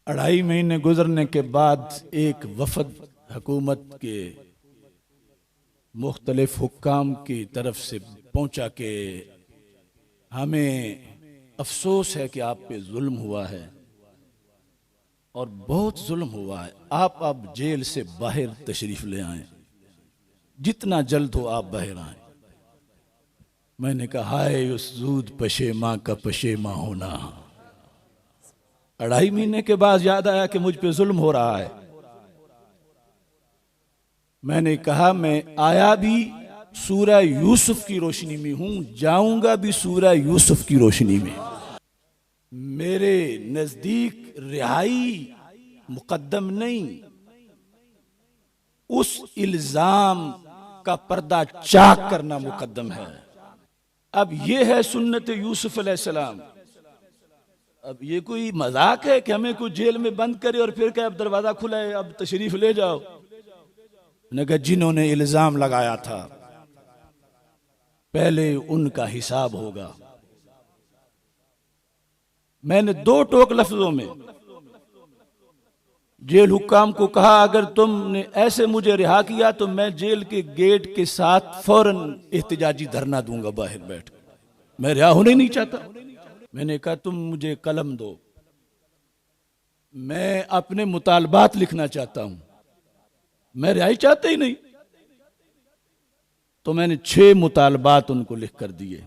अढ़ाई महीने गुजरने के बाद एक वफद हुकूमत के मुख्तलिफ हुक्काम की तरफ से पहुंचा के हमें अफसोस है कि आप पे जुल्म हुआ है और बहुत जुल्म हुआ है। आप अब जेल से बाहर तशरीफ ले आए, जितना जल्द हो आप बाहर आए। मैंने कहा हाय उस जूद पशेमा का पशेमा होना। अढ़ाई महीने के बाद याद आया कि मुझ पे जुल्म हो रहा है। मैंने कहा मैं आया भी सूरह यूसुफ की रोशनी में हूं, जाऊंगा भी सूरह यूसुफ की रोशनी में। मेरे नजदीक रिहाई मुकद्दम नहीं, उस इल्जाम का पर्दा चाक करना मुकद्दम है। अब यह है सुन्नत यूसुफ अलैहिस्सलाम। अब ये कोई मजाक है कि हमें कोई जेल में बंद करे और फिर क्या अब दरवाजा खुला है अब तशरीफ ले जाओ। नगर जिन्होंने इल्जाम लगाया था पहले उनका हिसाब होगा। मैंने दो टोक लफ्जों में जेल हुक्काम को कहा अगर तुमने ऐसे मुझे रिहा किया तो मैं जेल के गेट के साथ फौरन एहतिजाजी धरना दूंगा बाहर बैठ कर। मैं रिहा होना ही नहीं चाहता। मैंने कहा तुम मुझे कलम दो, मैं अपने मुतालबात लिखना चाहता हूं, मैं रिहाई चाहता ही नहीं। तो मैंने 6 मुतालबात उनको लिख कर दिए।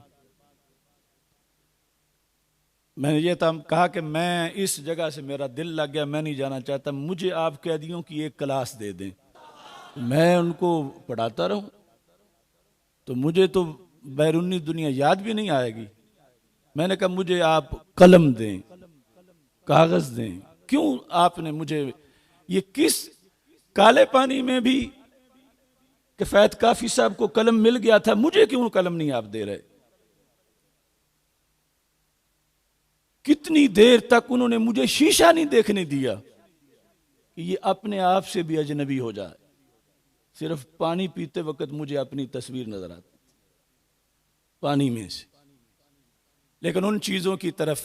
मैंने ये कहा कि मैं इस जगह से मेरा दिल लग गया, मैं नहीं जाना चाहता, मुझे आप कैदियों की एक क्लास दे दें, मैं उनको पढ़ाता रहूं, तो मुझे तो बैरूनी दुनिया याद भी नहीं आएगी। मैंने कहा मुझे आप कलम दें, कागज दें। क्यों आपने मुझे ये किस काले पानी में भी किफायत काफी साहब को कलम मिल गया था, मुझे क्यों कलम नहीं आप दे रहे? कितनी देर तक उन्होंने मुझे शीशा नहीं देखने दिया कि ये अपने आप से भी अजनबी हो जाए। सिर्फ पानी पीते वक्त मुझे अपनी तस्वीर नजर आती पानी में से, लेकिन उन चीजों की तरफ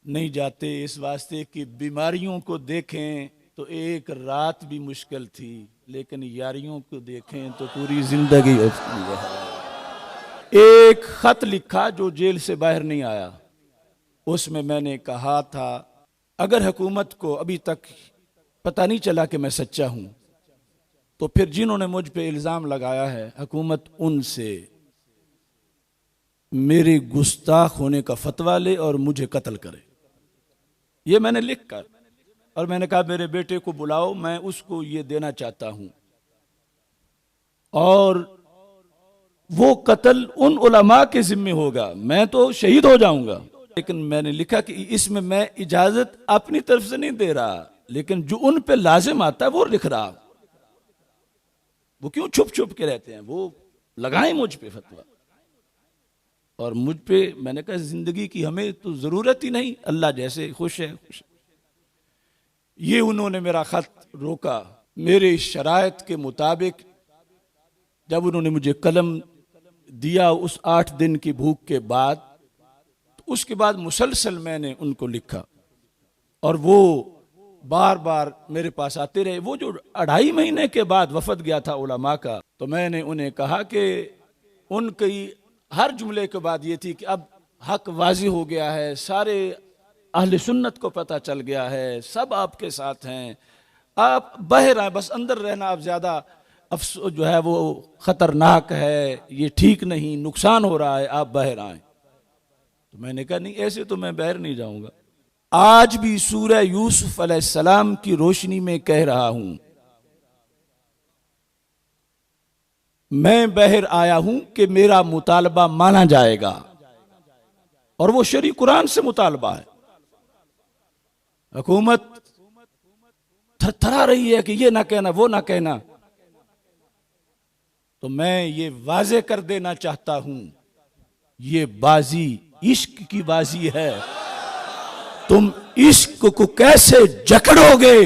नहीं जाते इस वास्ते कि बीमारियों को देखें तो एक रात भी मुश्किल थी, लेकिन यारियों को देखें तो पूरी जिंदगी होती है। एक खत लिखा जो जेल से बाहर नहीं आया, उसमें मैंने कहा था अगर हुकूमत को अभी तक पता नहीं चला कि मैं सच्चा हूं तो फिर जिन्होंने मुझ पे इल्जाम लगाया है हुकूमत उनसे मेरे गुस्ताख होने का फतवा ले और मुझे कत्ल करे। ये मैंने लिख कर, और मैंने कहा मेरे बेटे को बुलाओ, मैं उसको ये देना चाहता हूं और वो कत्ल उन उलमा के जिम्मे होगा, मैं तो शहीद हो जाऊंगा। लेकिन मैंने लिखा कि इसमें मैं इजाजत अपनी तरफ से नहीं दे रहा, लेकिन जो उन पे लाजिम आता है वो लिख रहा। वो क्यों छुप छुप के रहते हैं, वो लगाएं मुझ पे फतवा। और मुझ पे मैंने कहा जिंदगी की हमें तो जरूरत ही नहीं, अल्लाह जैसे खुश है खुश। ये उन्होंने मेरा खत रोका। मेरे शरायत के मुताबिक जब उन्होंने मुझे कलम दिया उस 8 दिन की भूख के बाद, तो उसके बाद मुसलसल मैंने उनको लिखा और वो बार बार मेरे पास आते रहे। वो जो 2.5 महीने के बाद वफद गया था उलमा का, तो मैंने उन्हें कहा कि उनकी हर जुमले के बाद ये थी कि अब हक वाजी हो गया है, सारे अहले सुन्नत को पता चल गया है, सब आपके साथ हैं, आप बाहर आए, बस अंदर रहना अब ज्यादा अफसोस जो है वो खतरनाक है, ये ठीक नहीं, नुकसान हो रहा है, आप बाहर आए। तो मैंने कहा नहीं, ऐसे तो मैं बाहर नहीं जाऊंगा। आज भी सूरह यूसुफ अलैहिस्सलाम की रोशनी में कह रहा हूं, मैं बाहर आया हूं कि मेरा मुतालबा माना जाएगा, और वो शरी कुरान से मुतालबा है। हुकूमत थरथरा रही है कि ये ना कहना वो ना कहना, तो मैं ये वाजे कर देना चाहता हूं, ये बाजी इश्क की बाजी है। तुम इश्क को कैसे जकड़ोगे?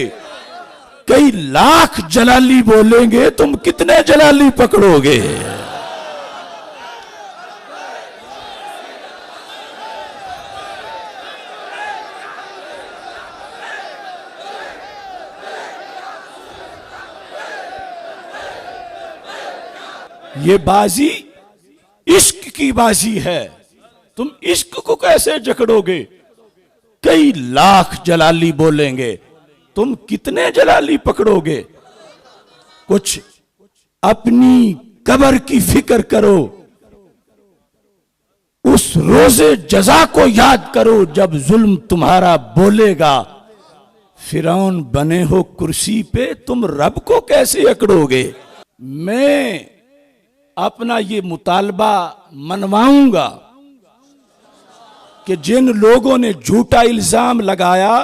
कई लाख जलाली बोलेंगे, तुम कितने जलाली पकड़ोगे? ये बाजी इश्क की बाजी है, तुम इश्क को कैसे जकड़ोगे? कई लाख जलाली बोलेंगे, तुम कितने जलाली पकड़ोगे? कुछ अपनी कब्र की फिक्र करो, उस रोजे जजा को याद करो जब जुल्म तुम्हारा बोलेगा। फिरौन बने हो कुर्सी पे, तुम रब को कैसे अकड़ोगे? मैं अपना ये मुतालबा मनवाऊंगा कि जिन लोगों ने झूठा इल्जाम लगाया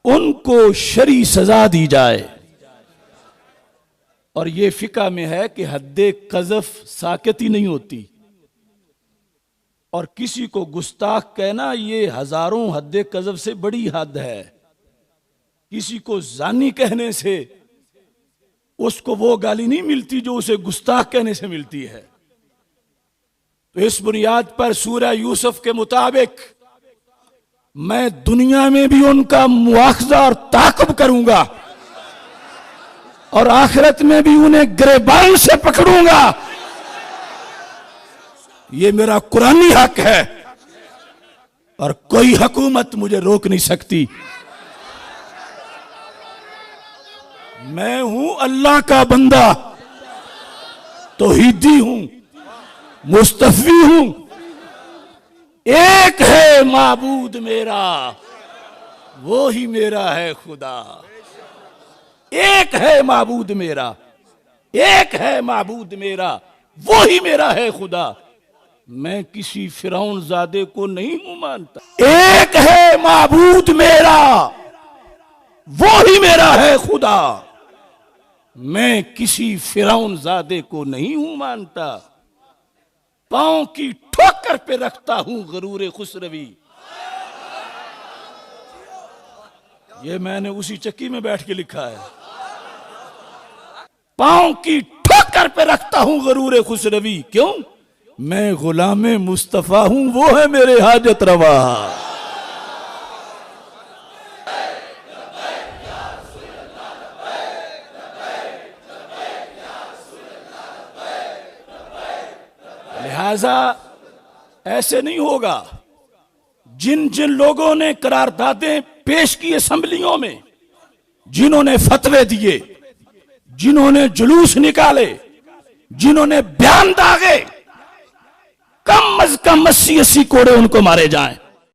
उनको शरी सजा दी जाए। और ये फिका में है कि हद्दे कज़फ साकित ही नहीं होती, और किसी को गुस्ताख कहना ये हजारों हद्दे कज़फ से बड़ी हद है। किसी को जानी कहने से उसको वो गाली नहीं मिलती जो उसे गुस्ताख कहने से मिलती है। तो इस बुनियाद पर सूरह यूसुफ के मुताबिक मैं दुनिया में भी उनका मुआखजा और ताक़ब करूंगा और आखिरत में भी उन्हें गिरबान से पकड़ूंगा। ये मेरा कुरानी हक है और कोई हुकूमत मुझे रोक नहीं सकती। मैं हूं अल्लाह का बंदा, तौहीदी हूं, मुस्तफी हूं। एक है माबूद मेरा, वो ही मेरा है खुदा। एक है माबूद मेरा, एक है माबूद मेरा, वो ही मेरा है खुदा। मैं किसी फिरौन ज़ादे को नहीं हूं मानता। एक है माबूद मेरा, वो ही मेरा है खुदा। मैं किसी फिरौन ज़ादे को नहीं हूं मानता। पांव की ठोकर पे रखता हूं गरूर खुसरवी। ये मैंने उसी चक्की में बैठ के लिखा है। पांव की ठोकर पे रखता हूं गरूर खुसरवी। क्यों? मैं गुलामे मुस्तफा हूं, वो है मेरे हाजत रवा। लिहाजा ऐसे नहीं होगा। जिन जिन लोगों ने करारदादें पेश की असेंबलियों में, जिन्होंने फतवे दिए, जिन्होंने जुलूस निकाले, जिन्होंने बयान दागे, कम अज कम 80-80 कोड़े उनको मारे जाएं।